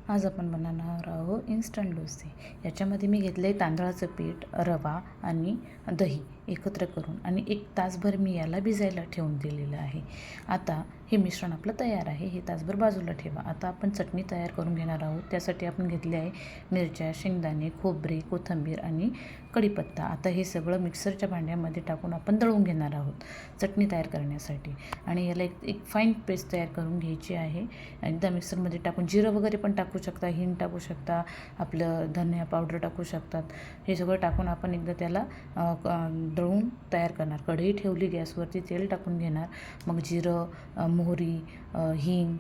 आज आपण बनवणार आहोत इन्स्टंट डोसे. याच्यामध्ये मी घेतले तांदळाचं पीठ, रवा आणि दही एकत्र करून आणि 1 तासभर मी याला भिजायला ठेवून दिलेलं आहे. आता हे मिश्रण आपलं तयार आहे. हे तासभर बाजूला ठेवा. आता आपण चटणी तयार करून घेणार आहोत. त्यासाठी आपण घेतले आहे मिरच्या, शेंगदाणे, खोबरे, कोथिंबीर आणि कढीपत्ता. आता हे सगळं मिक्सरच्या भांड्यामध्ये टाकून आपण दळून घेणार आहोत चटणी तयार करण्यासाठी. आणि याला एक फाईन पेस्ट तयार करून घ्यायची आहे. एकदा मिक्सरमध्ये टाकून जिरं वगैरे पण टाकू शकता, हिंग टाकू शकता, आपलं धनिया पावडर टाकू शकतात. हे सगळं टाकून आपण एकदा त्याला दळून तयार करणार. कढई ठेवली गॅसवरती, तेल टाकून घेणार. मग जिरं, मोहरी, हिंग,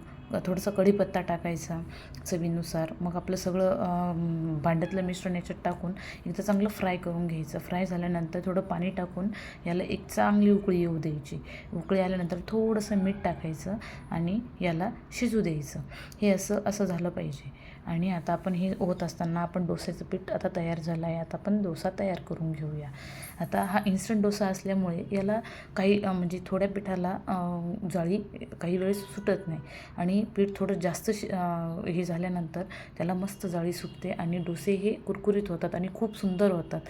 थोडंसं कढीपत्ता टाकायचा चवीनुसार. मग आपलं सगळं भांड्यातलं मिश्रण याच्यात टाकून एकदा चांगलं फ्राय करून घ्यायचं. फ्राय झाल्यानंतर थोडं पाणी टाकून याला एक चांगली उकळी येऊ द्यायची. उकळी आल्यानंतर थोडंसं मीठ टाकायचं आणि याला शिजू द्यायचं. हे असं झालं पाहिजे. आणि आता आपण हे होत असताना आपण डोस्याचं पीठ आता तयार झालं आहे. आता आपण डोसा तयार करून घेऊया. आता हा इन्स्टंट डोसा असल्यामुळे याला काही म्हणजे थोड्या पिठाला जाळी काही वेळेस सुटत नाही आणि पीठ थोडं जास्त हे झाल्यानंतर त्याला मस्त जाळी सुटते आणि डोसे हे कुरकुरीत होतात आणि खूप सुंदर होतात.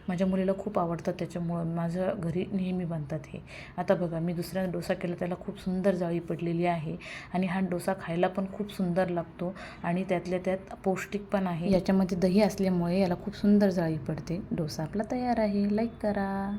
माझ्या मुलीला खूप आवडतात, त्याच्यामुळं माझ्या घरी नेहमी बनतात हे. आता बघा, मी दुसऱ्या डोसा केला, त्याला खूप सुंदर जाळी पडलेली आहे आणि हा डोसा खायला पण खूप सुंदर लागतो आणि त्यातल्या त्यात पौष्टिक पण आहे. याच्यामध्ये दही असल्यामुळे याला खूप सुंदर जाळी पडते. डोसा आपला तयार आहे. लाईक करा.